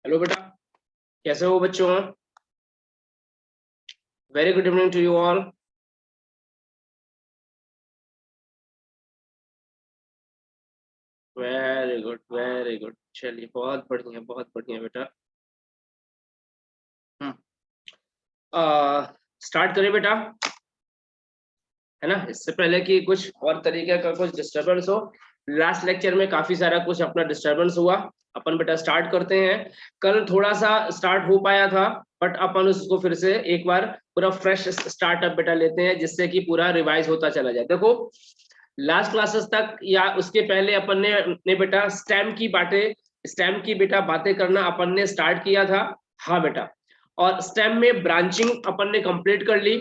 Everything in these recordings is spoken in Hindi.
हेलो बेटा, कैसे हो बच्चों? Very good evening to you all. Very good, very good. चलिए, बहुत बढ़िया बेटा। हम्म स्टार्ट करिए बेटा, है ना। इससे पहले कि कुछ और तरीके का कुछ डिस्टरबेंस हो, लास्ट लेक्चर में काफी सारा कुछ अपना डिस्टरबेंस हुआ। अपन बेटा स्टार्ट करते हैं। कल थोड़ा सा स्टार्ट हो पाया था, बट अपन उसको फिर से एक बार पूरा फ्रेश स्टार्टअप बेटा लेते हैं, जिससे कि पूरा रिवाइज होता चला जाए। देखो, लास्ट क्लासेस तक या उसके पहले अपन ने बेटा स्टेम की बेटा बातें करना अपन ने स्टार्ट किया था। हाँ बेटा, और स्टेम में ब्रांचिंग अपन ने कंप्लीट कर ली।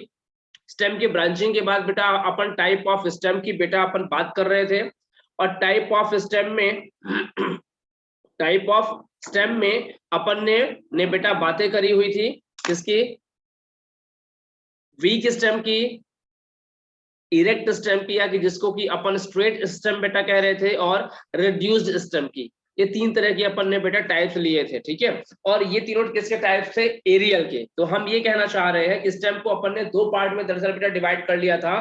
स्टेम की ब्रांचिंग के बाद बेटा अपन टाइप ऑफ स्टेम की बेटा अपन बात कर रहे थे। और टाइप ऑफ स्टेम में अपन ने बेटा बातें करी हुई थी किसकी? वीक स्टेम की, इरेक्ट स्टेम की, या कि जिसको कि अपन स्ट्रेट स्टेम बेटा कह रहे थे, और रिड्यूस्ड स्टेम की। ये तीन तरह के अपन ने बेटा टाइप्स लिए थे, ठीक है। और ये तीनों किसके टाइप थे? एरियल के। तो हम ये कहना चाह रहे हैं कि स्टेम को अपन ने दो पार्ट में दरअसल बेटा डिवाइड कर लिया था,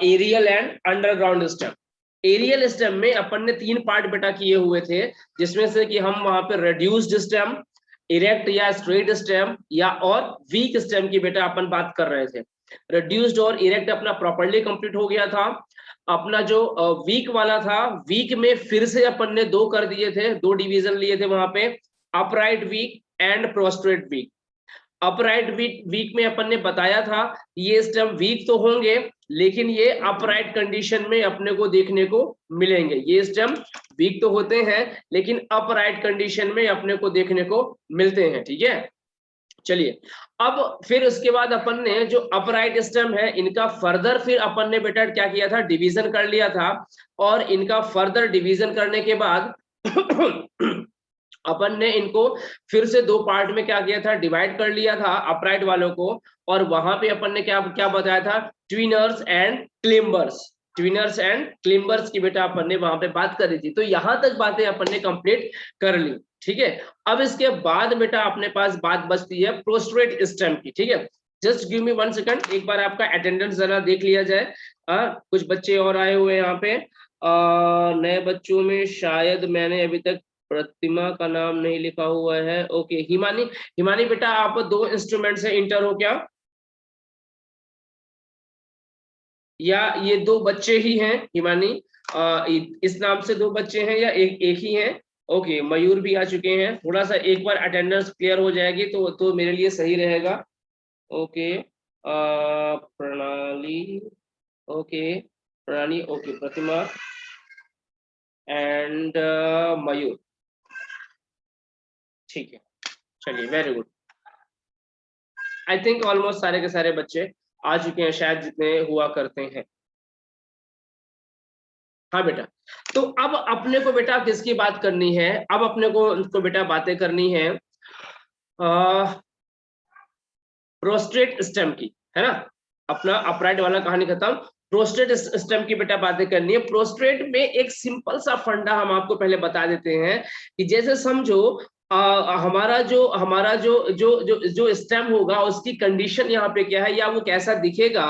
aerial and underground stem. Aerial stem में अपन ने तीन पार्ट बेटा किए हुए थे, जिसमें से कि हम वहां पे रिड्यूस्ड स्टेम, इरेक्ट या स्ट्रेट स्टेम, या और वीक स्टेम की बेटा अपन बात कर रहे थे। रिड्यूस्ड और इरेक्ट अपना प्रॉपर्ली कंप्लीट हो गया था। अपना जो वीक वाला था, वीक में फिर से अपन ने दो कर दिए थे, दो डिवीजन लिए थे वहां पे, upright weak and prostrate weak. Upright weak में अपन ने बताया था ये स्टेम वीक तो होंगे, लेकिन ये अपराइट कंडीशन में अपने को देखने को मिलेंगे। ये स्टेम वीक तो होते हैं, लेकिन अपराइट कंडीशन में अपने को देखने को मिलते हैं, ठीक है। चलिए, अब फिर उसके बाद अपन ने जो अपराइट स्टेम है, इनका फर्दर फिर अपन ने बेटा क्या किया था? डिवीजन कर लिया था। और इनका फर्दर डिवीजन करने के बाद अपन ने इनको फिर से दो पार्ट में क्या किया था? डिवाइड कर लिया था अपराइट वालों को। और वहां पे अपन ने क्या क्या बताया था? ट्विनर्स एंड क्लिम्बर्स। ट्विनर्स एंड क्लिम्बर्स की बेटा अपन ने वहां पे बात करी थी। तो यहां तक बातें अपन ने कंप्लीट कर ली, ठीक है। अब इसके बाद बेटा अपने पास बात बचती है प्रोस्ट्रेट स्टेम की, ठीक है। जस्ट गिव मी 1 सेकंड, एक बार आपका अटेंडेंस जरा देख लिया जाए। कुछ बच्चे और आए हुए हैं यहाँ पे। नए बच्चों में शायद मैंने अभी तक प्रतिमा का नाम नहीं लिखा हुआ है। ओके, हिमानी, हिमानी बेटा आप दो इंस्ट्रूमेंट से इंटर हो क्या? या ये दो बच्चे ही हैं हिमानी? इस नाम से दो बच्चे हैं या एक एक ही हैं? ओके, मयूर भी आ चुके हैं। थोड़ा सा एक बार अटेंडेंस क्लियर हो जाएगी तो मेरे लिए सही रहेगा। ओके, प्रणाली, ओके, प्रणाली, ओके, प्रतिमा एंड मयूर, ठीक है। चलिए, very good. I think almost सारे के सारे बच्चे आ चुके हैं शायद, जितने हुआ करते हैं। हाँ बेटा, तो अब अपने को बेटा किसकी बात करनी है? अब अपने को उसको बेटा बातें करनी है प्रोस्ट्रेट स्टेम की, है ना। अपना अपराइट वाला कहानी खत्म। प्रोस्ट्रेट स्टेम की बेटा बातें करनी है। प्रोस्ट्रेट में एक सिंपल सा फंडा हम आपको पहले बता देते हैं कि जैसे समझो, हमारा जो स्टेम होगा, उसकी कंडीशन यहाँ पे क्या है या वो कैसा दिखेगा।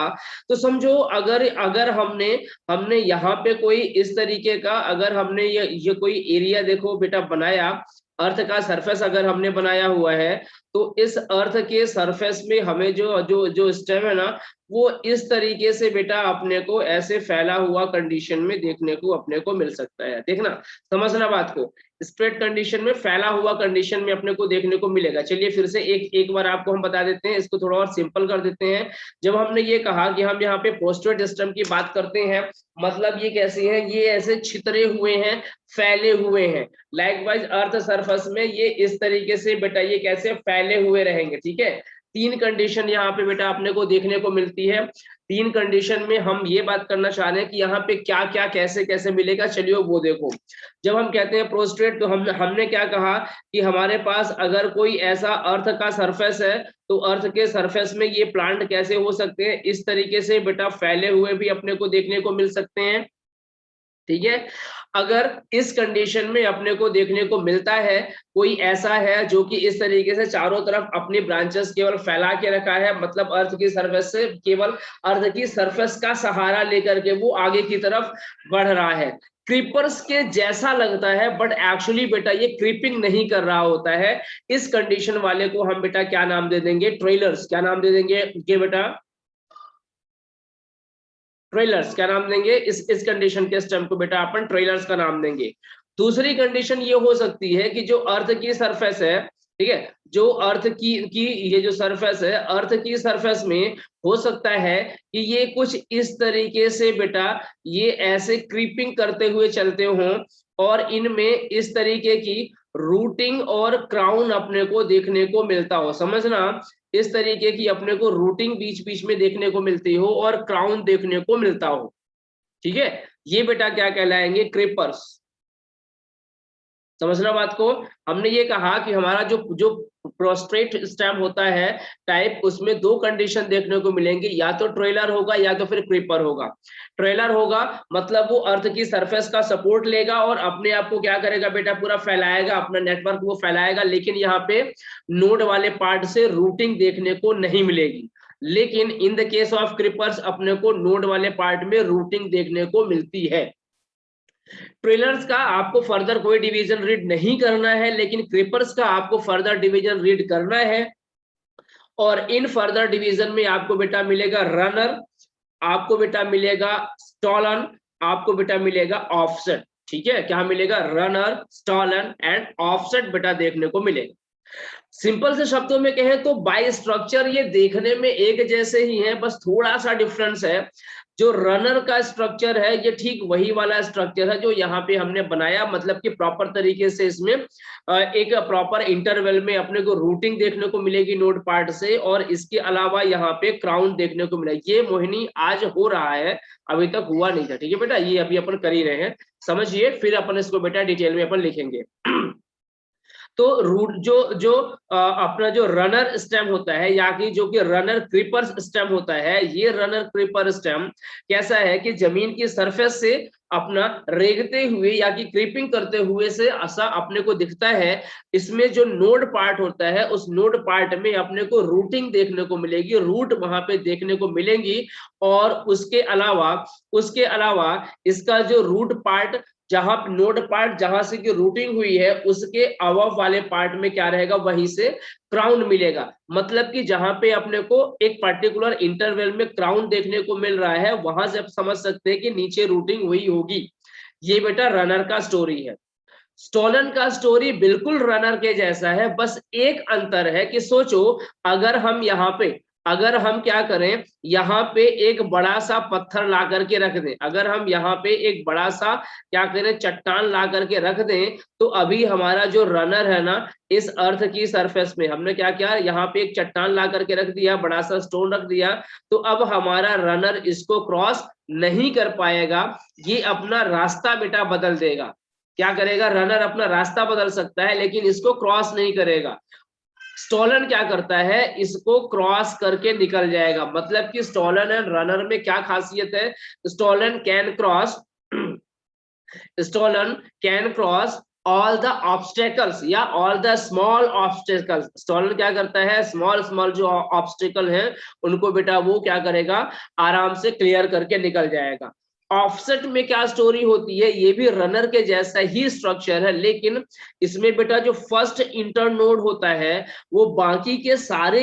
तो समझो, अगर अगर हमने हमने यहाँ पे कोई इस तरीके का, अगर हमने ये कोई एरिया देखो बेटा बनाया, अर्थ का सरफेस अगर हमने बनाया हुआ है, तो इस अर्थ के सरफेस में हमें जो जो जो स्टेम है ना, वो इस तरीके से बेटा अपने को ऐसे फैला हुआ कंडीशन में देखने को अपने को मिल सकता है। देखना, समझना बात को, स्प्रेड कंडीशन में, फैला हुआ कंडीशन में अपने को देखने को मिलेगा। चलिए फिर से एक एक बार आपको हम बता देते हैं, इसको थोड़ा और सिंपल कर देते हैं। जब हमने ये कहा कि हम यहाँ पे पोस्टरेट स्टेम की बात करते हैं, मतलब ये कैसे हैं? ये ऐसे छितरे हुए हैं, फैले हुए हैं। लाइकवाइज अर्थ सरफेस में ये इस तरीके से बेटा ये कैसे फैले हुए रहेंगे, ठीक है। तीन कंडीशन यहाँ पे बेटा अपने को देखने को मिलती है। तीन कंडीशन में हम ये बात करना चाह रहे हैं कि यहाँ पे क्या क्या कैसे कैसे मिलेगा। चलिए वो देखो, जब हम कहते हैं प्रोस्ट्रेट, तो हमने क्या कहा कि हमारे पास अगर कोई ऐसा अर्थ का सरफेस है, तो अर्थ के सरफेस में ये प्लांट कैसे हो सकते हैं? इस तरीके से बेटा फैले हुए भी अपने को देखने को मिल सकते हैं। ठीक है। अगर इस कंडीशन में अपने को देखने को मिलता है कोई ऐसा है जो कि इस तरीके से चारों तरफ अपनी ब्रांचेस केवल फैला के रखा है, मतलब अर्थ की सरफेस से केवल अर्थ की सरफेस का सहारा लेकर के वो आगे की तरफ बढ़ रहा है, क्रीपर्स के जैसा लगता है, बट एक्चुअली बेटा ये क्रीपिंग नहीं कर रहा होता है। इस कंडीशन वाले को हम बेटा क्या नाम दे देंगे? ट्रेलर्स। क्या नाम दे देंगे ये बेटा? ट्रेलर्स। क्या नाम देंगे इस कंडीशन के स्टेम को? बेटा अपन ट्रेलर्स का नाम देंगे। दूसरी कंडीशन ये हो सकती है कि जो अर्थ की सरफेस है, ठीक है, जो अर्थ की ये जो सरफेस है, अर्थ की सरफेस में हो सकता है कि ये कुछ इस तरीके से बेटा ये ऐसे क्रीपिंग करते हुए चलते हों और इनमें इस तरीके की रूटिंग और क्राउन अपने को देखने को मिलता हो। समझना, इस तरीके की अपने को रूटिंग बीच बीच में देखने को मिलती हो और क्राउन देखने को मिलता हो। ठीक है, ये बेटा क्या कहलाएंगे? क्रीपर्स। समझना बात को। हमने ये कहा कि हमारा जो जो प्रोस्ट्रेट स्टेम होता है टाइप, उसमें दो कंडीशन देखने को मिलेंगे, या तो ट्रेलर होगा या तो फिर क्रीपर होगा। ट्रेलर होगा मतलब वो अर्थ की सरफेस का सपोर्ट लेगा और अपने आप को क्या करेगा बेटा? पूरा फैलाएगा, अपना नेटवर्क वो फैलाएगा, लेकिन यहाँ पे नोड वाले पार्ट से रूटिंग देखने को नहीं मिलेगी। लेकिन in the case of creepers अपने को नोड वाले पार्ट में रूटिंग देखने को मिलती है। ट्रेलर्स का आपको फर्दर कोई डिवीजन रीड नहीं करना है, लेकिन क्रीपर्स का आपको फर्दर डिवीजन रीड करना है। और इन फर्दर डिवीजन में आपको बेटा मिलेगा रनर, आपको बेटा मिलेगा स्टॉलन, आपको बेटा मिलेगा ऑफसेट। ठीक है, क्या मिलेगा? रनर, स्टॉलन एंड ऑफसेट बेटा देखने को मिलेगा। सिंपल से शब्दों में कहें तो बाय स्ट्रक्चर ये देखने में एक जैसे ही है, बस थोड़ा सा डिफरेंस है। जो रनर का स्ट्रक्चर है ये ठीक वही वाला स्ट्रक्चर है जो यहाँ पे हमने बनाया, मतलब कि प्रॉपर तरीके से इसमें एक प्रॉपर इंटरवल में अपने को रूटिंग देखने को मिलेगी नोड पार्ट से, और इसके अलावा यहाँ पे क्राउन देखने को मिलेगा। ये मोहिनी आज हो रहा है, अभी तक हुआ नहीं था। ठीक है बेटा, ये अभी अपन कर ही रहे हैं, समझिए, फिर अपन इसको बेटा डिटेल में अपन लिखेंगे। तो रूट जो जो अपना जो रनर स्टेम होता है, या कि जो कि रनर क्रीपर स्टेम होता है, ये रनर क्रीपर स्टेम कैसा है कि जमीन की सरफेस से अपना रेगते हुए या कि क्रीपिंग करते हुए से ऐसा अपने को दिखता है। इसमें जो नोड पार्ट होता है उस नोड पार्ट में अपने को रूटिंग देखने को मिलेगी, रूट वहां पे देखने को मिलेंगी। और उसके अलावा इसका जो रूट पार्ट, जहां नोड पार्ट जहां से की रूटिंग हुई है, उसके अबव वाले पार्ट में क्या रहेगा? वहीं से क्राउन मिलेगा। मतलब कि जहां पे अपने को एक पर्टिकुलर इंटरवल में क्राउन देखने को मिल रहा है, वहां से आप समझ सकते हैं कि नीचे रूटिंग हुई होगी। ये बेटा रनर का स्टोरी है। स्टोलन का स्टोरी बिल्कुल रनर के जैसा है, बस एक अंतर है कि सोचो, अगर हम यहाँ पे अगर हम क्या करें, यहाँ पे एक बड़ा सा पत्थर ला करके रख दें, अगर हम यहाँ पे एक बड़ा सा क्या करें, चट्टान ला करके रख दें, तो अभी हमारा जो रनर है ना, इस अर्थ की सरफेस में हमने क्या किया, यहाँ पे एक चट्टान ला करके रख दिया, बड़ा सा स्टोन रख दिया, तो अब हमारा रनर इसको क्रॉस नहीं कर पाएगा। ये अपना रास्ता बेटा बदल देगा। क्या करेगा? रनर अपना रास्ता बदल सकता है लेकिन इसको क्रॉस नहीं करेगा। स्टॉलन क्या करता है? इसको क्रॉस करके निकल जाएगा। मतलब कि स्टॉलन एंड रनर में क्या खासियत है? Stolon can cross stolon can cross all the obstacles या all the small obstacles. Stolon क्या करता है? स्मॉल स्मॉल जो ऑब्स्टेकल है उनको बेटा वो क्या करेगा? आराम से क्लियर करके निकल जाएगा। ऑफसेट में क्या स्टोरी होती है? ये भी रनर के जैसा ही स्ट्रक्चर है, लेकिन इसमें बेटा जो फर्स्ट इंटरनोड होता है वो बाकी के सारे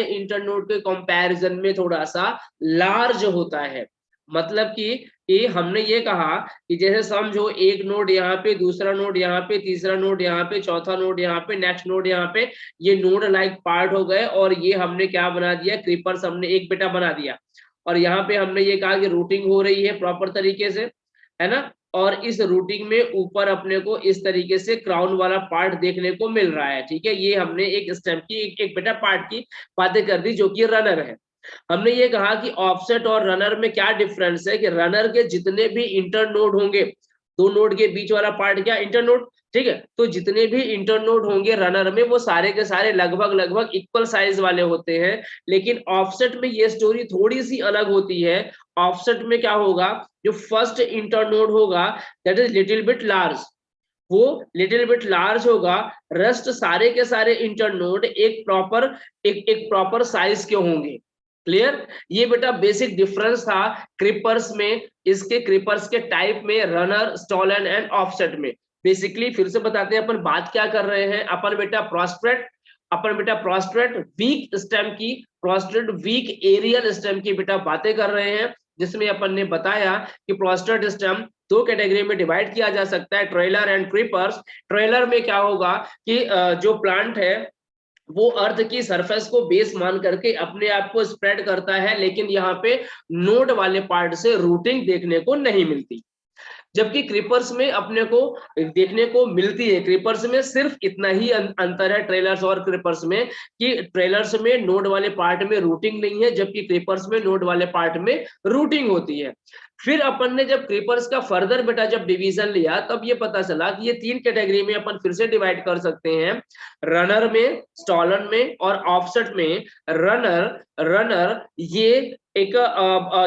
इंटरनोड के कंपैरिजन में थोड़ा सा लार्ज होता है। मतलब कि हमने ये कहा कि जैसे समझो एक नोड यहाँ पे, दूसरा नोड यहाँ पे, तीसरा नोड यहाँ पे, चौथा नोड यहाँ पे, नेक्स्ट नोड यहाँ पे, ये नोड लाइक पार्ट हो गए। और ये हमने क्या बना दिया? क्रीपर्स हमने एक बेटा बना दिया। और यहाँ पे हमने ये कहा कि रूटिंग हो रही है प्रॉपर तरीके से, है ना। और इस रूटिंग में ऊपर अपने को इस तरीके से क्राउन वाला पार्ट देखने को मिल रहा है। ठीक है, ये हमने एक स्टेम की एक बेटा पार्ट की बातें कर दी जो कि रनर है। हमने ये कहा कि ऑफसेट और रनर में क्या डिफरेंस है कि रनर के जितने भी इंटर नोड होंगे, दो नोड के बीच वाला पार्ट क्या? Inter node. ठीक है। तो जितने भी इंटरनोड होंगे रनर में वो सारे के सारे लगभग लगभग इक्वल साइज वाले होते हैं, लेकिन ऑफसेट में ये स्टोरी थोड़ी सी अलग होती है। ऑफसेट में क्या होगा, जो फर्स्ट इंटरनोड होगा that is little bit large, वो लिटिल बिट लार्ज होगा, रेस्ट सारे के सारे इंटरनोड एक प्रॉपर साइज के होंगे। क्लियर? ये बेटा बेसिक डिफरेंस था क्रिपर्स में, इसके क्रिपर्स के टाइप में, रनर, स्टॉलन एंड ऑफसेट में। बेसिकली फिर से बताते हैं अपन बात क्या कर रहे हैं। अपन बेटा प्रोस्ट्रेट वीक स्टेम की, प्रोस्ट्रेट वीक एरियल स्टेम की बेटा बातें कर रहे हैं, जिसमें अपन ने बताया कि प्रोस्ट्रेट स्टेम दो कैटेगरी में डिवाइड किया जा सकता है, ट्रेलर एंड क्रीपर्स। ट्रेलर में क्या होगा कि जो प्लांट है वो अर्थ की सरफेस को बेस मान करके अपने आप को स्प्रेड करता है, लेकिन यहाँ पे नोड वाले पार्ट से रूटिंग देखने को नहीं मिलती। जबकि क्रीपर्स में अपने को देखने को मिलती है। क्रीपर्स में सिर्फ इतना ही अंतर है ट्रेलर्स और क्रीपर्स में, कि ट्रेलर्स में नोड वाले पार्ट में रूटिंग नहीं है, जबकि क्रीपर्स में नोड वाले पार्ट में रूटिंग होती है। फिर अपन ने जब क्रीपर्स का फर्दर बेटा जब डिवीजन लिया, तब ये पता चला कि ये तीन कैटेगरी में अपन फिर से डिवाइड कर सकते हैं, रनर में, स्टॉलन में और ऑफसेट में। रनर रनर ये एक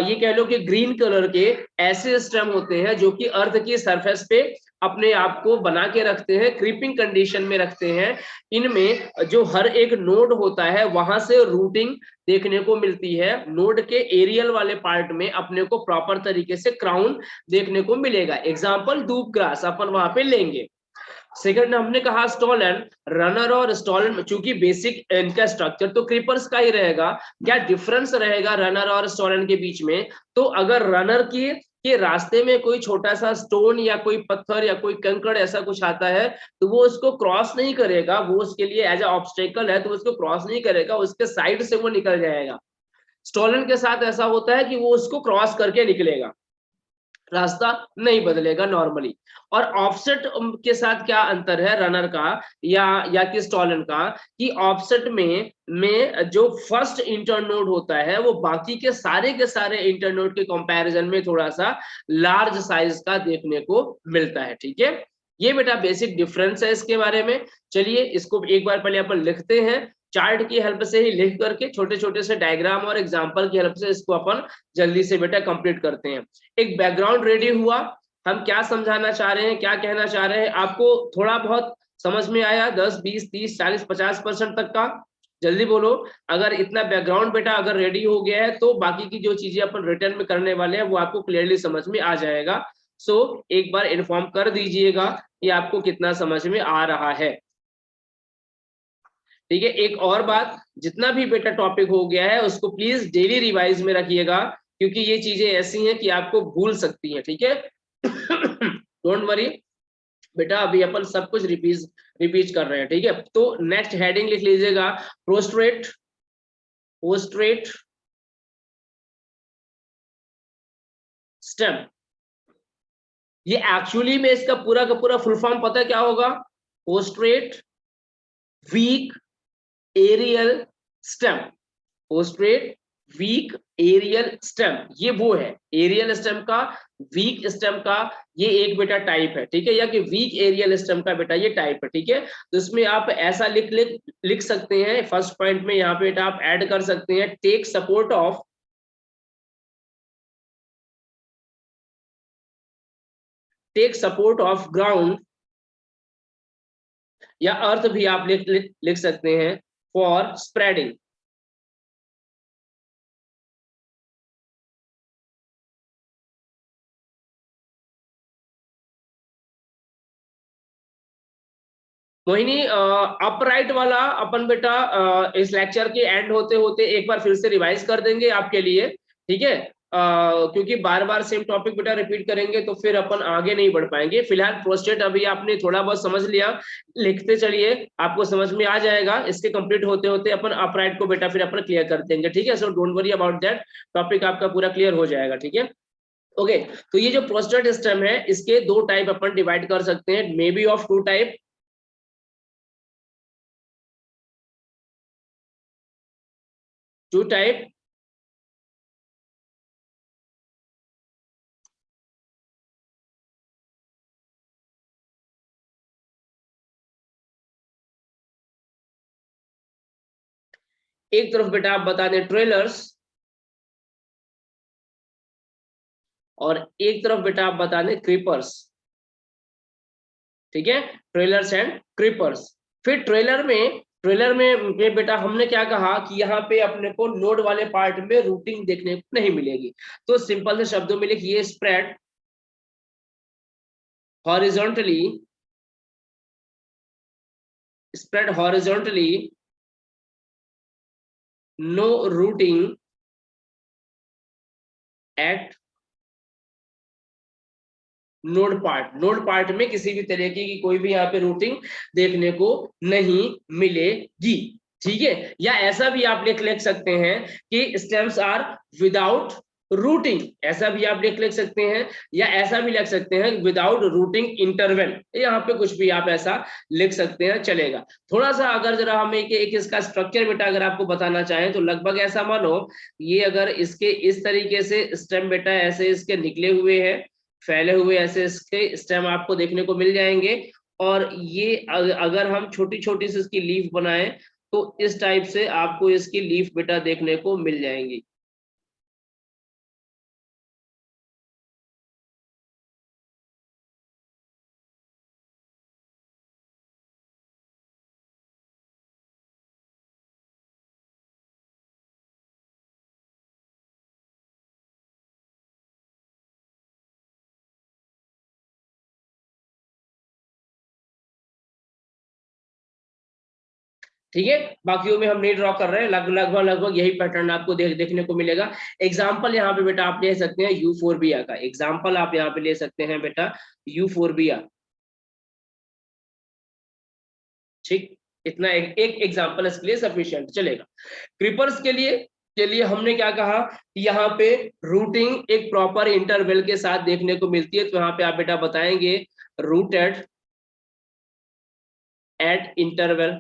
ये कह लो कि ग्रीन कलर के ऐसे स्टेम होते हैं जो कि अर्थ की सरफेस पे अपने आप को बना के रखते हैं, क्रीपिंग कंडीशन में रखते हैं। इनमें जो हर एक नोड होता है वहां से रूटिंग देखने को मिलती है। नोड के एरियल वाले पार्ट में अपने को प्रॉपर तरीके से क्राउन देखने को मिलेगा। एग्जाम्पल दूब ग्रास अपन वहां पे लेंगे। सेकंड हमने कहा स्टॉलन, रनर और स्टॉलन, चूंकि बेसिक इनका स्ट्रक्चर तो क्रीपर्स का ही रहेगा, क्या डिफरेंस रहेगा रनर और स्टॉलन के बीच में? तो अगर रनर की के रास्ते में कोई छोटा सा स्टोन या कोई पत्थर या कोई कंकड़ ऐसा कुछ आता है, तो वो उसको क्रॉस नहीं करेगा, वो उसके लिए एज अ ऑब्स्टेकल है, तो उसको क्रॉस नहीं करेगा, उसके साइड से वो निकल जाएगा। स्टॉलन के साथ ऐसा होता है कि वो उसको क्रॉस करके निकलेगा, रास्ता नहीं बदलेगा नॉर्मली। और ऑफसेट के साथ क्या अंतर है रनर का या कि स्टॉलन का, कि ऑफसेट में जो फर्स्ट इंटरनोड होता है वो बाकी के सारे इंटरनोड के कंपैरिजन में थोड़ा सा लार्ज साइज का देखने को मिलता है। ठीक है, ये बेटा बेसिक डिफरेंस है इसके बारे में। चलिए इसको एक बार पहले अपन लिखते हैं, चार्ट की हेल्प से ही लिख करके, छोटे छोटे से डायग्राम और एग्जाम्पल की हेल्प से इसको अपन जल्दी से बेटा कंप्लीट करते हैं। एक बैकग्राउंड रेडी हुआ, हम क्या समझाना चाह रहे हैं, क्या कहना चाह रहे हैं, आपको थोड़ा बहुत समझ में आया? 10 20 30 40 50% तक का? जल्दी बोलो। अगर इतना बैकग्राउंड बेटा अगर रेडी हो गया है तो बाकी की जो चीजें अपन रिटर्न में करने वाले हैं वो आपको क्लियरली समझ में आ जाएगा। सो एक बार इन्फॉर्म कर दीजिएगा कि आपको कितना समझ में आ रहा है। ठीक है, एक और बात, जितना भी बेटा टॉपिक हो गया है उसको प्लीज डेली रिवाइज में रखिएगा, क्योंकि ये चीजें ऐसी हैं कि आपको भूल सकती हैं। ठीक है, डोंट वरी बेटा, अभी अपन सब कुछ रिपीट कर रहे हैं। ठीक है, तो नेक्स्ट हेडिंग लिख लीजिएगा, प्रोस्ट्रेट पोस्ट्रेट स्टेम। ये एक्चुअली में इसका पूरा का पूरा फुल फॉर्म पता है क्या होगा? Prostrate weak aerial stem. Prostrate weak aerial stem, ये वो है एरियल स्टेम का, वीक स्टेम का ये एक बेटा टाइप है। ठीक है, या कि वीक एरियल स्टेम का बेटा ये टाइप है। ठीक है, तो इसमें आप ऐसा लिख सकते हैं, फर्स्ट पॉइंट में यहाँ पे बेटा आप ऐड कर सकते हैं, टेक सपोर्ट ऑफ ग्राउंड या अर्थ भी आप लिख सकते हैं, फॉर स्प्रेडिंग। मोहिनी, अपराइट वाला अपन बेटा इस लेक्चर के एंड होते होते एक बार फिर से रिवाइज कर देंगे आपके लिए। ठीक है, क्योंकि बार बार सेम टॉपिक बेटा रिपीट करेंगे तो फिर अपन आगे नहीं बढ़ पाएंगे। फिलहाल प्रोस्टेट अभी आपने थोड़ा बहुत समझ लिया, लिखते चलिए, आपको समझ में आ जाएगा। इसके कंप्लीट होते होते अपन अपराइट को बेटा फिर अपन क्लियर कर देंगे। ठीक है, so don't worry about that, topic आपका पूरा क्लियर हो जाएगा। ठीक है, ओके। तो ये जो प्रोस्टेट सिस्टम है इसके दो टाइप अपन डिवाइड कर सकते हैं, maybe of two type, two type. एक तरफ बेटा आप बता दें ट्रेलर्स, और एक तरफ बेटा आप बता दें क्रीपर्स। ठीक है, ट्रेलर्स एंड क्रीपर्स। फिर ट्रेलर में बेटा हमने क्या कहा कि यहाँ पे अपने को नोड वाले पार्ट में रूटिंग देखने को नहीं मिलेगी। तो सिंपल से शब्दों में लिखिए spread horizontally, spread horizontally, no routing at node part में किसी भी तरीके की कोई भी यहाँ पे रूटिंग देखने को नहीं मिलेगी। ठीक है, या ऐसा भी आप लिख सकते हैं कि स्टेम्स आर विदाउट रूटिंग, ऐसा भी आप लिख सकते हैं, या ऐसा भी लिख सकते हैं विदाउट रूटिंग इंटरवल। यहाँ पे कुछ भी आप ऐसा लिख सकते हैं, चलेगा। थोड़ा सा अगर जरा हम एक इसका स्ट्रक्चर बेटा अगर आपको बताना चाहें तो लगभग ऐसा मानो ये अगर इसके इस तरीके से स्टेम बेटा ऐसे इसके निकले हुए हैं, फैले हुए ऐसे इसके स्टेम आपको देखने को मिल जाएंगे, और ये अगर हम छोटी छोटी सी इसकी लीफ बनाएं तो इस टाइप से आपको इसकी लीफ बेटा देखने को मिल जाएंगी। ठीक है, बाकियों में हम नहीं ड्रॉ कर रहे हैं, लगभग यही पैटर्न आपको देखने को मिलेगा। एग्जाम्पल यहाँ पे बेटा आप ले सकते हैं यूफोरबिया का, एग्जाम्पल आप यहाँ पे ले सकते हैं बेटा यूफोरबिया। ठीक, इतना एक एग्जाम्पल इसके लिए सफिशिएंट चलेगा। क्रीपर्स के लिए हमने क्या कहा कि यहाँ पे रूटिंग एक प्रॉपर इंटरवल के साथ देखने को मिलती है। तो यहाँ पे आप बेटा बताएंगे रूटेड एट इंटरवल,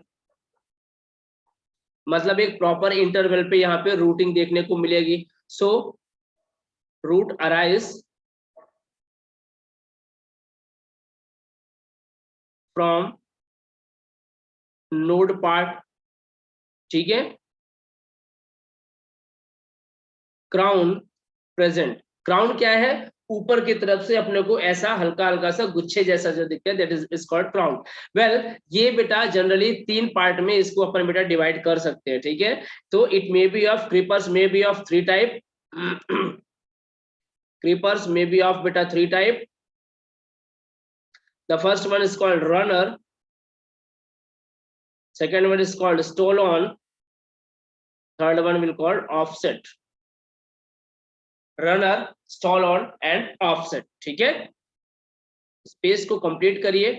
मतलब एक प्रॉपर इंटरवल पे यहाँ पे रूटिंग देखने को मिलेगी। So root arise from node part. ठीक है, क्राउन प्रेजेंट, क्राउन क्या है, ऊपर की तरफ से अपने को ऐसा हल्का हल्का सा गुच्छे जैसा जो दिखता है, that is called crown. Well ये बेटा जनरली 3 पार्ट में इसको अपन बेटा डिवाइड कर सकते हैं। ठीक है, तो it may be of creepers may be of 3 type, creepers may be of beta 3 type. The first one is called runner, second one is called stole on, third one will called offset। runner, stall on and offset। ठीक है, स्पेस को कंप्लीट करिए,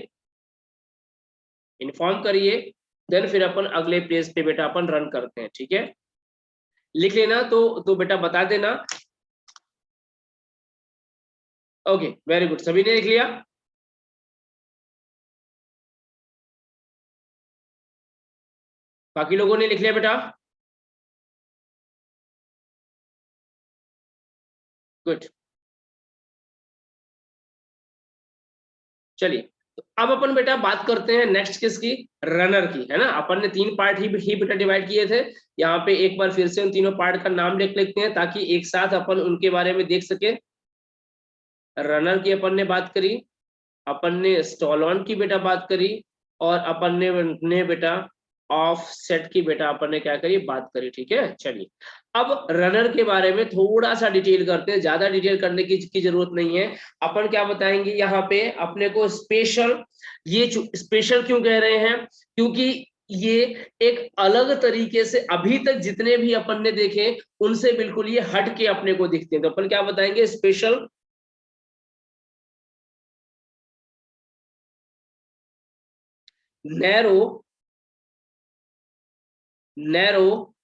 इन्फॉर्म करिए, देन फिर अपन अगले पेज पे बेटा अपन रन करते हैं। ठीक है, लिख लेना तो बेटा बता देना। ओके वेरी गुड, सभी ने लिख लिया? बाकी लोगों ने लिख लिया बेटा? गुड, चलिए तो अब अपन बेटा बात करते हैं नेक्स्ट किसकी, रनर की, है ना। अपन ने 3 पार्ट ही बेटा डिवाइड किए थे। यहाँ पे एक बार फिर से उन तीनों पार्ट का नाम लिख लेते हैं ताकि एक साथ अपन उनके बारे में देख सके। रनर की अपन ने बात करी, अपन ने स्टॉल ऑन की बेटा बात करी, और अपन ने बेटा ऑफ सेट की बेटा अपन ने क्या करी, बात करी। ठीक है, चलिए अब रनर के बारे में थोड़ा सा डिटेल करते हैं, ज्यादा डिटेल करने की जरूरत नहीं है। अपन क्या बताएंगे यहाँ पे अपने को स्पेशल, ये स्पेशल क्यों कह रहे हैं, क्योंकि ये एक अलग तरीके से अभी तक जितने भी अपन ने देखे उनसे बिल्कुल ये हट के अपने को दिखते हैं। तो अपन क्या बताएंगे, स्पेशल नैरो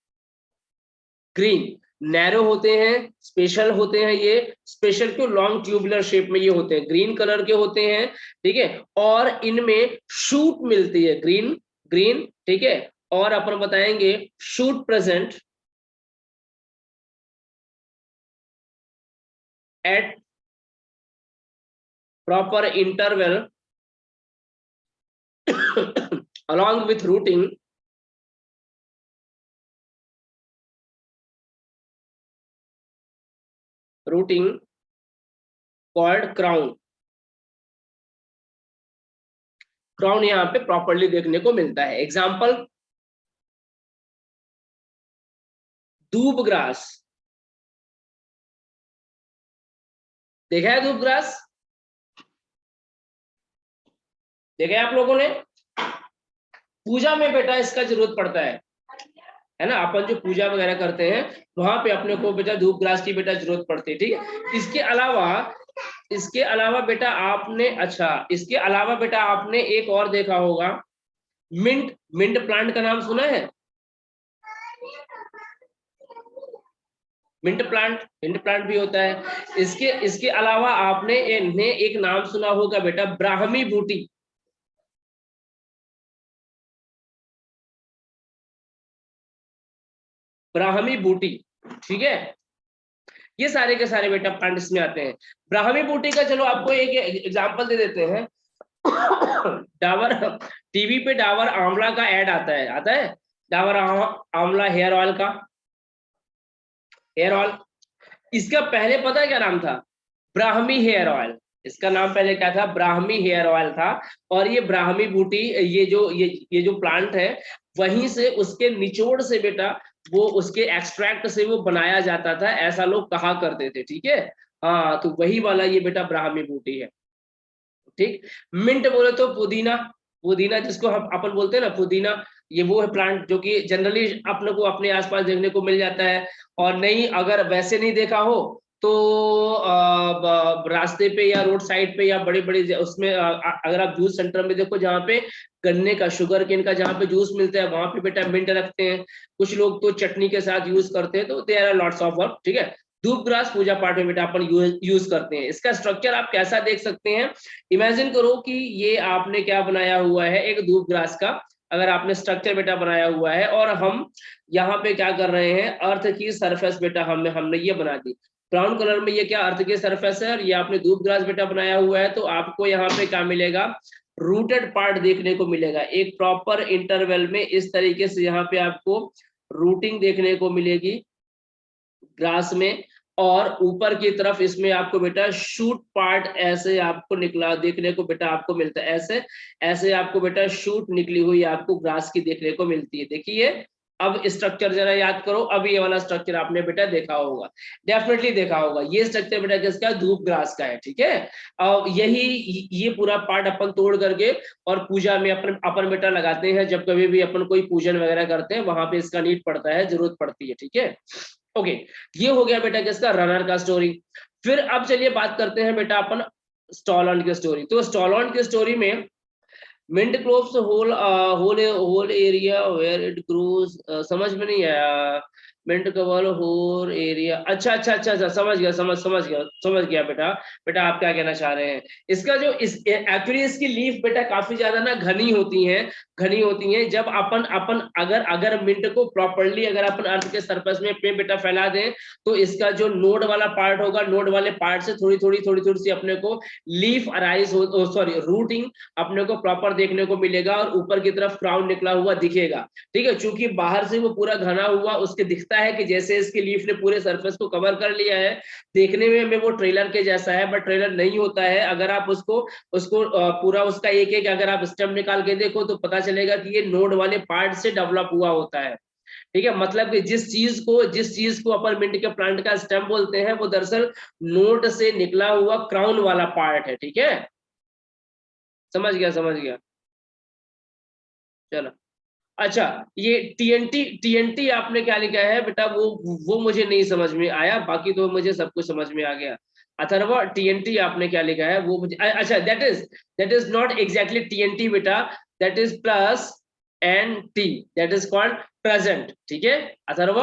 ग्रीन, नैरो होते हैं, स्पेशल होते हैं। ये स्पेशल क्यों, लॉन्ग ट्यूबुलर शेप में ये होते हैं, ग्रीन कलर के होते हैं। ठीक है, और इनमें शूट मिलती है, ग्रीन ग्रीन। ठीक है, और अपन बताएंगे shoot present at proper interval along with routing routing called crown. Crown यहाँ पे प्रॉपरली देखने को मिलता है। एग्जाम्पल, दूब ग्रास, देखा है दूब ग्रास, देखा है आप लोगों ने? पूजा में बेटा इसका जरूरत पड़ता है ना, अपन जो पूजा वगैरह करते हैं वहां पे अपने को बेटा धूप ग्रास की बेटा जरूरत पड़ती है, ठीक है। इसके अलावा बेटा आपने, अच्छा इसके अलावा बेटा आपने एक और देखा होगा, मिंट, मिंट प्लांट का नाम सुना है? मिंट प्लांट भी होता है। इसके इसके अलावा आपने इन्हें एक नाम सुना होगा बेटा, ब्राह्मी बूटी। ब्राह्मी बूटी, ठीक है। ये सारे के सारे बेटा प्लांट इसमें आते हैं। ब्राह्मी बूटी का चलो आपको एक एग्जांपल दे देते हैं। डाबर, टीवी पे डाबर आंवला का ऐड आता है डाबर आंवला हेयर ऑयल का, हेयर ऑयल। इसका पहले पता है क्या नाम था? Brahmi hair oil. इसका नाम पहले क्या था? ब्राह्मी हेयर ऑयल था। और ये ब्राह्मी बूटी, ये जो प्लांट है, वहीं से उसके निचोड़ से बेटा वो उसके एक्सट्रैक्ट से वो बनाया जाता था, ऐसा लोग कहा करते थे, ठीक है। हाँ, तो वही वाला ये बेटा ब्राह्मी बूटी है, ठीक। मिंट बोले तो पुदीना, पुदीना जिसको हम अपन बोलते हैं ना पुदीना, ये वो है प्लांट जो कि जनरली अपने को अपने आसपास देखने को मिल जाता है। और नहीं, अगर वैसे नहीं देखा हो तो रास्ते पे या रोड साइड पे या बड़े बड़े उसमें अगर आप जूस सेंटर में देखो, जहाँ पे गन्ने का, शुगर केन का जहाँ पे जूस मिलता है, वहां पे बेटा मिंट रखते हैं। कुछ लोग तो चटनी के साथ यूज करते हैं, तो there are lots of work, ठीक है। धूप ग्रास पूजा पाठ में बेटा अपन यूज करते हैं। इसका स्ट्रक्चर आप कैसा देख सकते हैं, इमेजिन करो कि ये आपने क्या बनाया हुआ है, एक धूप ग्रास का अगर आपने स्ट्रक्चर बेटा बनाया हुआ है, और हम यहाँ पे क्या कर रहे हैं, अर्थ की सरफेस बेटा हमने हमने ये बना दी। ब्राउन कलर में ये क्या अर्थ की सरफेस है, और ये आपने धूप ग्रास बेटा बनाया हुआ है। तो आपको यहाँ पे क्या मिलेगा, रूटेड पार्ट देखने को मिलेगा। एक प्रॉपर इंटरवल में इस तरीके से यहाँ पे आपको रूटिंग देखने को मिलेगी ग्रास में। और ऊपर की तरफ इसमें आपको बेटा शूट पार्ट ऐसे आपको निकला देखने को बेटा आपको मिलता है, ऐसे ऐसे आपको बेटा शूट निकली हुई आपको ग्रास की देखने को मिलती है। देखिए अब स्ट्रक्चर जरा याद करो, अब ये वाला स्ट्रक्चर आपने बेटा देखा होगा, डेफिनेटली देखा होगा। ये स्ट्रक्चर बेटा किसका? धूप ग्रास का है, ठीक है। और यही ये पूरा पार्ट अपन तोड़ करके और पूजा में अपन बेटा लगाते हैं, जब कभी भी अपन कोई पूजन वगैरह करते हैं वहां पे इसका नीड पड़ता है, जरूरत पड़ती है, ठीक है। ओके, ये हो गया बेटा किसका? रनर का स्टोरी। फिर अब चलिए बात करते हैं बेटा अपन स्टॉलॉन की स्टोरी। तो स्टॉलॉन की स्टोरी में mint cloves whole whole whole area where it grows, समझ में नहीं आया। मिंट कवर होल एरिया, अच्छा अच्छा अच्छा अच्छा, समझ गया, समझ गया बेटा। बेटा आप क्या कहना चाह रहे हैं, इसका जो इस एक्चुअली इसकी लीफ बेटा काफी ज्यादा ना घनी होती हैं, घनी होती हैं। जब अपन अपन अगर अगर मिंट को प्रॉपरली अगर अपन अर्थ के सरफेस में पे बेटा फैला दें, तो इसका जो नोड वाला पार्ट होगा, नोड वाले पार्ट से थोड़ी थोड़ी सी अपने को लीफ अराइज हो, सॉरी रूटिंग अपने को प्रॉपर देखने को मिलेगा, और ऊपर की तरफ क्राउन निकला हुआ दिखेगा, ठीक है। चूंकि बाहर से वो पूरा घना हुआ उसके दिखता है कि जैसे इसकी लीफ ने पूरे सरफेस को कवर कर लिया है, देखने में वो ट्रेलर के जैसा है, बट ट्रेलर नहीं होता है। अगर आप उसको उसको पूरा उसका एक एक अगर आप स्टेम निकाल के देखो तो पता चलेगा कि ये नोड वाले पार्ट से डेवलप हुआ होता है, ठीक है। मतलब कि जिस चीज को अपन मिंट के प्लांट का स्टेम बोलते हैं, वो दरअसल नोड से निकला हुआ क्राउन वाला पार्ट है, ठीक है। समझ गया, चलो। अच्छा, ये टीएनटी, टीएनटी आपने क्या लिखा है बेटा, वो मुझे नहीं समझ में आया, बाकी तो मुझे सब कुछ समझ में आ गया। अथर्व, टीएनटी आपने क्या लिखा है वो मुझे, अच्छा that is not exactly TNT बेटा, that is plus N T, that is called present, ठीक है अथर्व,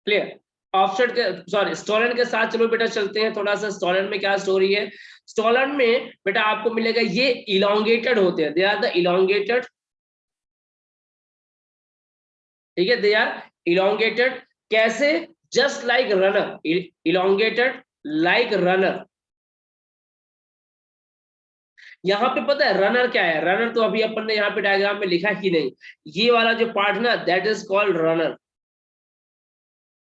क्लियर। ऑफसेट के, सॉरी स्टॉलन के साथ चलो बेटा चलते हैं थोड़ा सा। स्टॉलन में क्या स्टोरी है, स्टॉलन में बेटा आपको मिलेगा ये इलोंगेटेड होते हैं, दे आर द इलोंगेटेड, ठीक है, दे आर इलोंगेटेड। कैसे? Just like runner, elongated like runner. यहाँ पे पता है रनर क्या है, रनर तो अभी अपन ने यहाँ पे डायग्राम में लिखा ही नहीं। ये वाला जो पार्ट ना, दैट इज कॉल्ड रनर,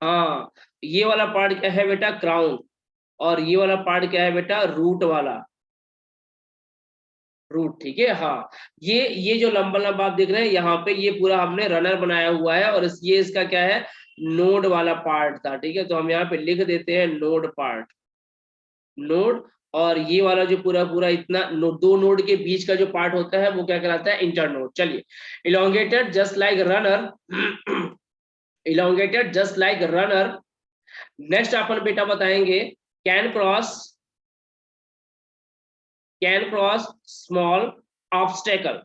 हाँ, ये वाला पार्ट क्या है बेटा, क्राउन, और ये वाला पार्ट क्या है बेटा, रूट वाला, रूट, ठीक है। हाँ, ये जो लंबा लंबा आप देख रहे हैं यहाँ पे, ये पूरा हमने रनर बनाया हुआ है, और ये इसका क्या है, नोड वाला पार्ट था, ठीक है। तो हम यहाँ पे लिख देते हैं नोड पार्ट, नोड। और ये वाला जो पूरा पूरा इतना दो नोड के बीच का जो पार्ट होता है वो क्या कहलाता है, इंटरनोड। चलिए, elongated just like runner, elongated just like runner. Next अपन बेटा बताएंगे, can cross, can cross small obstacle.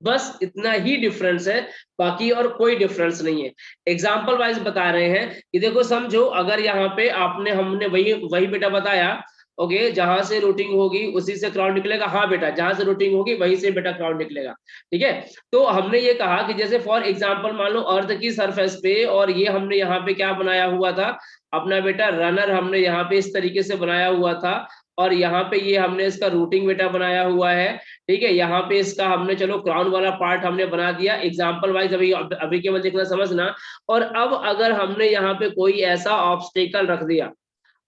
बस इतना ही डिफरेंस है, बाकी और कोई डिफरेंस नहीं है। एग्जाम्पल वाइज बता रहे हैं कि देखो, समझो अगर यहाँ पे आपने हमने वही वही बेटा बताया, ओके, जहां से रूटिंग होगी उसी से क्राउड निकलेगा। हाँ बेटा, जहां से रूटिंग होगी वहीं से बेटा क्राउड निकलेगा, ठीक है। तो हमने ये कहा कि जैसे फॉर एग्जाम्पल मान लो अर्थ की सरफेस पे, और ये हमने यहाँ पे क्या बनाया हुआ था, अपना बेटा रनर हमने यहाँ पे इस तरीके से बनाया हुआ था, और यहाँ पे ये हमने इसका रूटिंग बेटा बनाया हुआ है, ठीक है। यहाँ पे इसका हमने चलो क्राउन वाला पार्ट हमने बना दिया एग्जाम्पल वाइज, अभी केवल देखना समझना। और अब अगर हमने यहाँ पे कोई ऐसा ऑब्स्टेकल रख दिया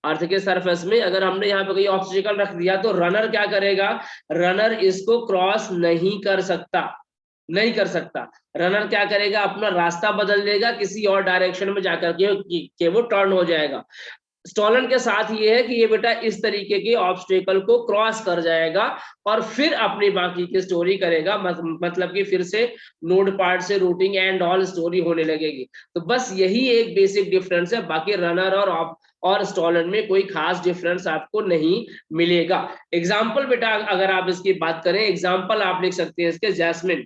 अर्थ के सरफेस में, अगर हमने यहाँ पे कोई ऑब्स्टेकल रख दिया, तो रनर क्या करेगा, रनर इसको क्रॉस नहीं कर सकता, नहीं कर सकता। रनर क्या करेगा, अपना रास्ता बदल देगा, किसी और डायरेक्शन में जाकर के वो टर्न हो जाएगा। स्टॉलन के साथ ये है कि ये बेटा इस तरीके के ऑब्स्टेकल को क्रॉस कर जाएगा, और फिर अपनी बाकी की स्टोरी करेगा, मतलब कि फिर से नोड पार्ट से रूटिंग एंड ऑल स्टोरी होने लगेगी। तो बस यही एक बेसिक डिफरेंस है, बाकी रनर और स्टॉलन में कोई खास डिफरेंस आपको नहीं मिलेगा। एग्जाम्पल बेटा अगर आप इसकी बात करें, एग्जाम्पल आप लिख सकते हैं इसके, जैस्मिन।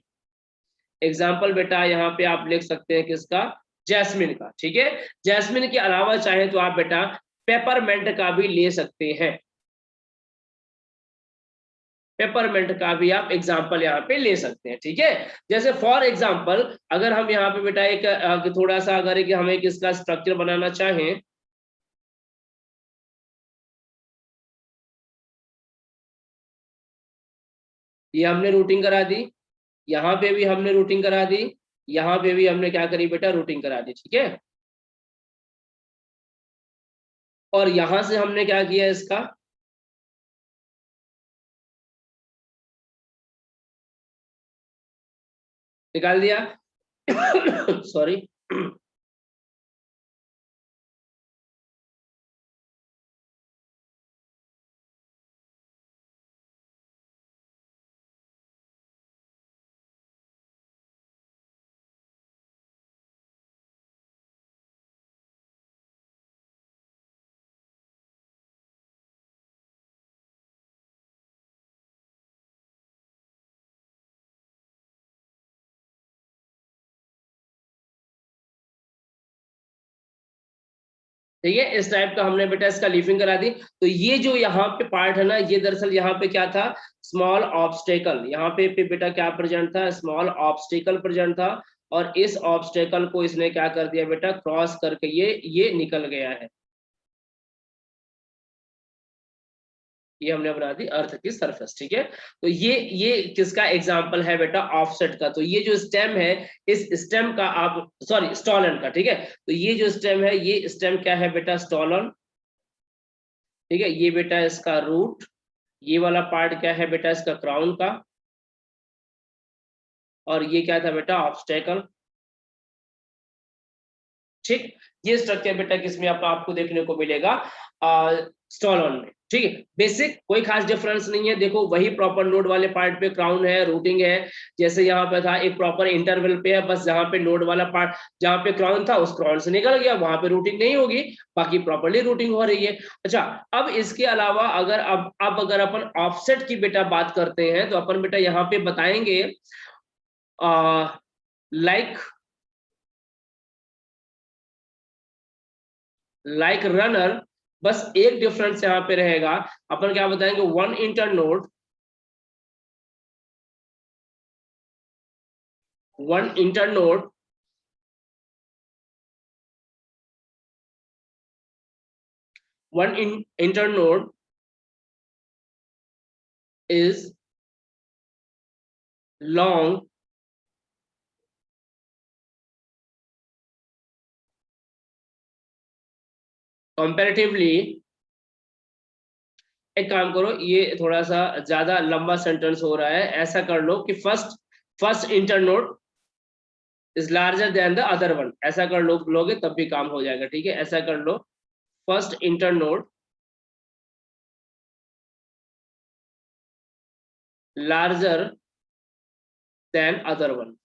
एग्जाम्पल बेटा यहाँ पे आप लिख सकते हैं किसका, जैस्मिन का, ठीक है। जैस्मिन के अलावा चाहे तो आप बेटा पेपरमेंट का भी ले सकते हैं, पेपरमेंट का भी आप एग्जाम्पल यहाँ पे ले सकते हैं, ठीक है। जैसे फॉर एग्जाम्पल अगर हम यहाँ पे बेटा एक थोड़ा सा अगर हम एक इसका स्ट्रक्चर बनाना चाहें, ये हमने रूटिंग करा दी, यहाँ पे भी हमने रूटिंग करा दी, यहाँ पे भी हमने क्या करी बेटा, रूटिंग करा दी, ठीक है। और यहां से हमने क्या किया, इसका निकाल दिया, सॉरी। ठीक है, इस टाइप का हमने बेटा इसका लीफिंग करा दी। तो ये जो यहाँ पे पार्ट है ना, ये दरअसल यहाँ पे क्या था, स्मॉल ऑब्स्टेकल, यहाँ पे बेटा क्या प्रेजेंट था, स्मॉल ऑब्स्टेकल प्रेजेंट था। और इस ऑब्स्टेकल को इसने क्या कर दिया बेटा, क्रॉस करके ये निकल गया है। ये हमने बना दी अर्थ की सरफेस, ठीक है। तो ये किसका एग्जाम्पल है बेटा, ऑफसेट का। तो ये जो स्टेम है, इस स्टेम का आप, सॉरी स्टॉलन का, ठीक है। तो ये जो स्टेम है, ये स्टेम क्या है बेटा, स्टॉलन, ठीक है। ये बेटा इसका रूट, ये वाला पार्ट क्या है बेटा, इसका क्राउन का, और ये क्या था बेटा, ऑब्स्टेकल, ठीक। ये स्ट्रक्चर बेटा किसमें आपको देखने को मिलेगा, स्टॉलन में, ठीक है। बेसिक कोई खास डिफरेंस नहीं है। देखो वही प्रॉपर नोड वाले पार्ट पे क्राउन है, रूटिंग है, जैसे यहाँ पे था एक प्रॉपर इंटरवल पे है, बस जहाँ पे नोड वाला पार्ट, जहाँ पे क्राउन था उस क्राउन से निकल गया, वहां पे रूटिंग नहीं होगी, बाकी प्रॉपरली रूटिंग हो रही है। अच्छा, अब इसके अलावा अगर अब अगर अपन ऑफसेट की बेटा बात करते हैं, तो अपन बेटा यहाँ पे बताएंगे लाइक, लाइक रनर। बस एक डिफरेंस यहाँ पे रहेगा, अपन क्या बताएंगे, one inter node, one inter node, one inter node is long comparatively एक काम करो, ये थोड़ा सा ज्यादा लंबा सेंटेंस हो रहा है, ऐसा कर लो कि first internode is larger than the other one, ऐसा कर लो, लोगे तब भी काम हो जाएगा, ठीक है। ऐसा कर लो, first internode larger than other one,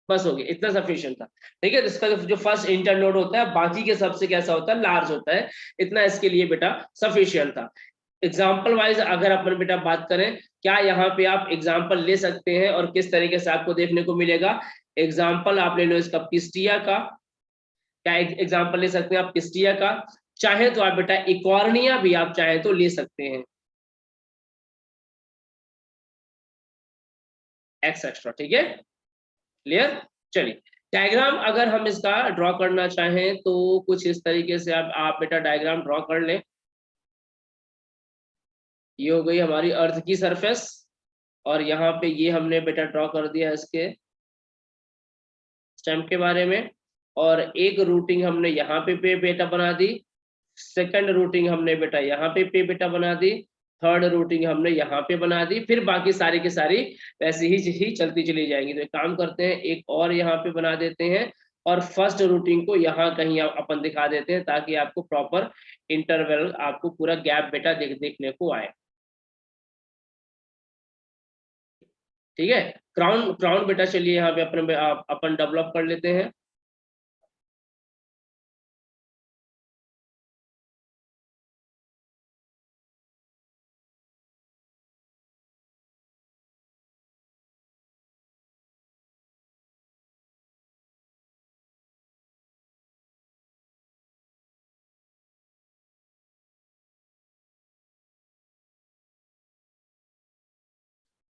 बस हो गया, इतना सफिशिएंट था, ठीक है। तो इसका जो फर्स्ट इंटरनोड होता है बाकी के सबसे कैसा होता है, लार्ज होता है, इतना इसके लिए बेटा सफिशिएंट था। एग्जाम्पल वाइज अगर अपन बेटा बात करें, क्या यहाँ पे आप एग्जाम्पल ले सकते हैं और किस तरीके से आपको देखने को मिलेगा। एग्जाम्पल आप ले लो इसका पिस्टिया का, क्या एग्जाम्पल ले सकते हैं आप पिस्टिया का, चाहे तो आप बेटा इकॉर्निया भी आप चाहे तो ले सकते हैं, एक्सेट्रा, ठीक है, क्लियर। चलिए, डायग्राम अगर हम इसका ड्रॉ करना चाहें तो कुछ इस तरीके से आप बेटा डायग्राम ड्रॉ कर लें। ये हो गई हमारी अर्थ की सरफेस, और यहाँ पे ये हमने बेटा ड्रॉ कर दिया इसके स्टेम के बारे में, और एक रूटिंग हमने यहाँ पे बेटा बना दी, सेकंड रूटिंग हमने बेटा यहाँ पे बेटा बना दी, थर्ड रूटिंग हमने यहाँ पे बना दी, फिर बाकी सारी की सारी वैसे ही चलती चली जाएंगी। तो एक काम करते हैं, एक और यहाँ पे बना देते हैं, और फर्स्ट रूटिंग को यहाँ कहीं अपन दिखा देते हैं, ताकि आपको प्रॉपर इंटरवल, आपको पूरा गैप बेटा देखने को आए, ठीक है। क्राउन क्राउन बेटा चलिए यहाँ पे अपन डेवलप कर लेते हैं।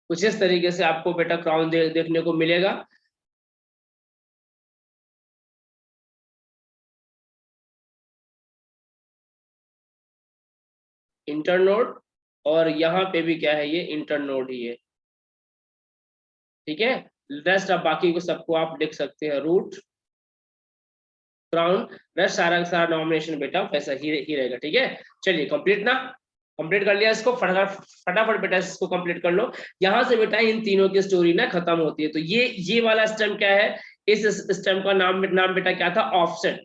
कुछ इस तरीके से आपको बेटा क्राउन देखने को मिलेगा। इंटरनोड, और यहाँ पे भी क्या है, ये इंटरनोड ही है, ठीक है। रेस्ट अब बाकी को सबको आप लिख सकते हैं, रूट, क्राउन, रेस्ट सारा का सारा नॉमिनेशन बेटा वैसा ही रहेगा, ठीक है। चलिए कंप्लीट ना, कंप्लीट कर लिया इसको, फटाफट फटाफट बेटा इसको कंप्लीट कर लो। यहाँ से बेटा इन तीनों की स्टोरी ना खत्म होती है। तो ये वाला स्टेम क्या है, इस स्टेम का नाम बेटा क्या था, ऑफसेट,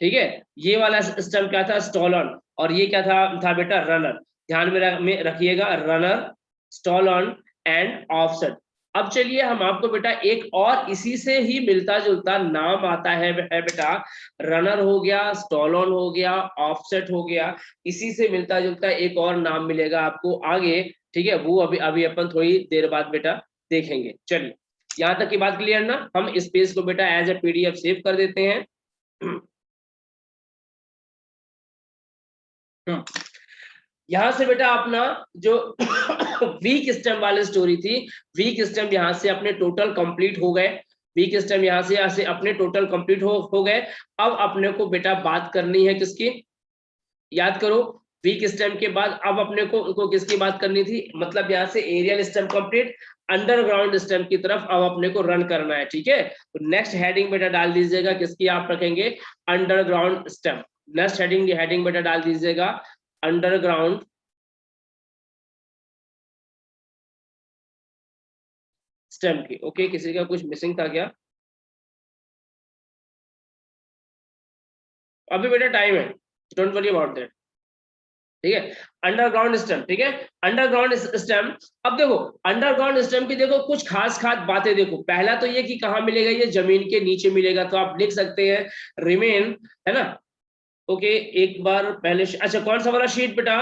ठीक है। ये वाला स्टेम क्या था, स्टॉलन, और ये क्या था बेटा रनर। ध्यान में रखिएगा, रनर, स्टॉलन एंड ऑफसेट। अब चलिए हम आपको बेटा एक और इसी से ही मिलता जुलता नाम आता है बेटा, रनर हो गया, स्टॉलन हो गया, ऑफसेट हो गया, इसी से मिलता जुलता एक और नाम मिलेगा आपको आगे, ठीक है। वो अभी अभी अपन थोड़ी देर बाद बेटा देखेंगे। चलिए, यहाँ तक की बात क्लियर ना। हम इस पेज को बेटा एज ए पीडीएफ सेव कर देते हैं। यहाँ से बेटा अपना जो वीक स्टेम वाली स्टोरी थी, वीक स्टेम यहाँ से अपने टोटल कंप्लीट हो गए, वीक स्टेम यहाँ से अपने टोटल कंप्लीट हो गए। अब अपने को बेटा बात करनी है किसकी, याद करो, वीक स्टेम के बाद अब अपने को किसकी बात करनी थी, मतलब यहाँ से aerial stem complete, underground stem की तरफ अब अपने को रन करना है, ठीक है। तो नेक्स्ट हेडिंग बेटा डाल दीजिएगा किसकी, आप रखेंगे अंडरग्राउंड स्टेम। नेक्स्ट हेडिंग बेटा डाल दीजिएगा अंडरग्राउंड स्टेम की। ओके, किसी का कुछ मिसिंग था क्या, अभी बेटा टाइम है, डोंट वरी अबाउट दैट, ठीक है। अंडरग्राउंड स्टेम, ठीक है, अंडरग्राउंड स्टेम। अब देखो अंडरग्राउंड स्टेम की देखो कुछ खास खास बातें, देखो पहला तो ये कि कहाँ मिलेगा, ये जमीन के नीचे मिलेगा, तो आप लिख सकते हैं रिमेन, है ना। ओके, एक बार पहले अच्छा कौन सा वाला शीट बेटा,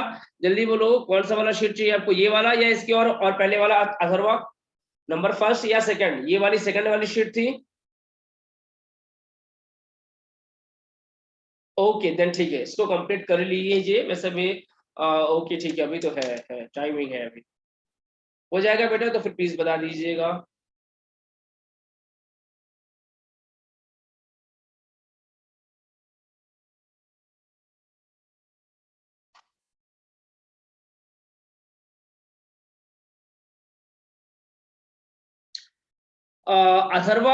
जल्दी बोलो कौन सा वाला शीट चाहिए आपको, ये वाला या इसके और पहले वाला, अथर्वा नंबर फर्स्ट या सेकंड, ये वाली सेकंड वाली शीट थी। ओके देन ठीक है, इसको कंप्लीट कर लीजिए वैसे भी। ओके ठीक है, अभी तो है टाइमिंग है, अभी हो जाएगा बेटा, तो फिर प्लीज बता दीजिएगा। अथर्वा,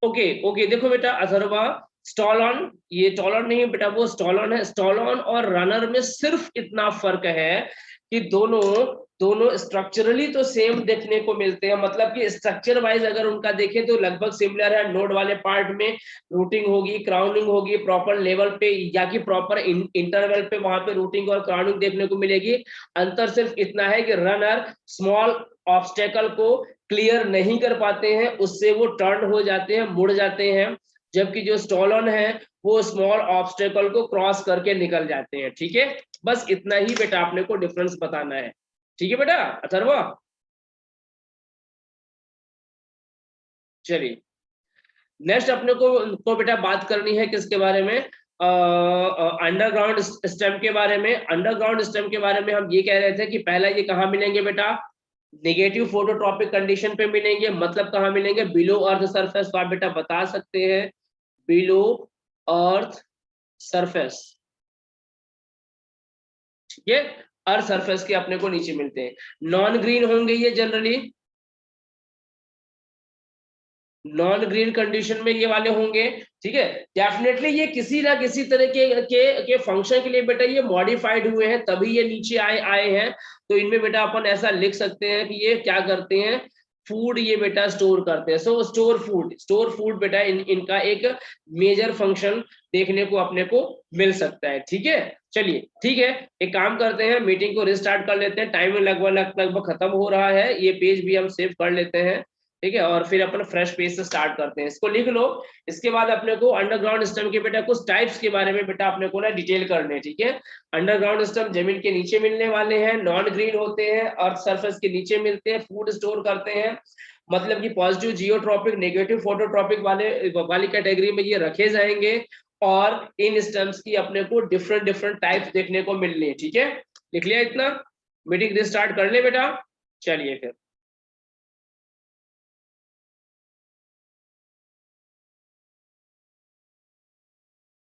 ओके ओके, देखो बेटा अथर्वा, स्टॉलॉन, ये टॉलॉन नहीं है बेटा, वो स्टॉलॉन है। स्टॉलॉन और रनर में सिर्फ इतना फर्क है कि दोनों दोनों स्ट्रक्चरली तो सेम देखने को मिलते हैं, मतलब कि स्ट्रक्चर वाइज अगर उनका देखें तो लगभग सिमिलर है। नोड वाले पार्ट में रूटिंग होगी, क्राउनिंग होगी प्रॉपर लेवल पे, या कि प्रॉपर इंटरवल पे वहां पे रूटिंग और क्राउनिंग देखने को मिलेगी। अंतर सिर्फ इतना है कि रनर स्मॉल ऑब्स्टेकल को क्लियर नहीं कर पाते हैं, उससे वो टर्न हो जाते हैं, मुड़ जाते हैं, जबकि जो स्टॉलन है वो स्मॉल ऑब्स्टेकल को क्रॉस करके निकल जाते हैं। ठीक है, बस इतना ही बेटा आपने को डिफरेंस बताना है। ठीक है बेटा अथर्वा, चलिए नेक्स्ट अपने को बेटा बात करनी है किसके बारे में, अंडरग्राउंड स्टेम के बारे में। अंडरग्राउंड स्टेम के बारे में हम ये कह रहे थे कि पहला ये कहाँ मिलेंगे बेटा, नेगेटिव फोटोट्रॉपिक कंडीशन पे मिलेंगे। मतलब कहाँ मिलेंगे, बिलो अर्थ सरफेस। तो आप बेटा बता सकते हैं बिलो अर्थ सरफेस। ठीक है, अर्थ सरफेस के अपने को नीचे मिलते हैं। नॉन ग्रीन होंगे ये जनरली, नॉन ग्रीन कंडीशन में ये वाले होंगे। ठीक है, डेफिनेटली ये किसी ना किसी तरह के फंक्शन के लिए बेटा ये मॉडिफाइड हुए हैं, तभी ये नीचे आए हैं। तो इनमें बेटा अपन ऐसा लिख सकते हैं कि ये क्या करते हैं, फूड ये बेटा स्टोर करते हैं। सो स्टोर फूड बेटा इनका एक मेजर फंक्शन देखने को अपने को मिल सकता है। ठीक है, चलिए ठीक है, एक काम करते हैं, मीटिंग को रिस्टार्ट कर लेते हैं, टाइम लगभग खत्म हो रहा है। ये पेज भी हम सेव कर लेते हैं। ठीक है, और फिर अपन फ्रेश पेज से स्टार्ट करते हैं, इसको लिख लो। इसके बाद अपने को अंडरग्राउंड सिस्टम के बेटा कुछ टाइप्स के बारे में बेटा अपने को ना डिटेल करने। ठीक है, अंडरग्राउंड सिस्टम जमीन के नीचे मिलने वाले हैं, नॉन ग्रीन होते हैं, अर्थ सरफेस के नीचे मिलते हैं, फूड स्टोर करते हैं। मतलब कि पॉजिटिव जियोट्रॉपिक, नेगेटिव फोटोट्रॉपिक वाली कैटेगरी में ये रखे जाएंगे। और इन स्टम्स की अपने को डिफरेंट डिफरेंट टाइप्स देखने को मिलने। ठीक है, लिख लिया इतना, मीटिंग रिस्टार्ट कर ले बेटा, चलिए फिर।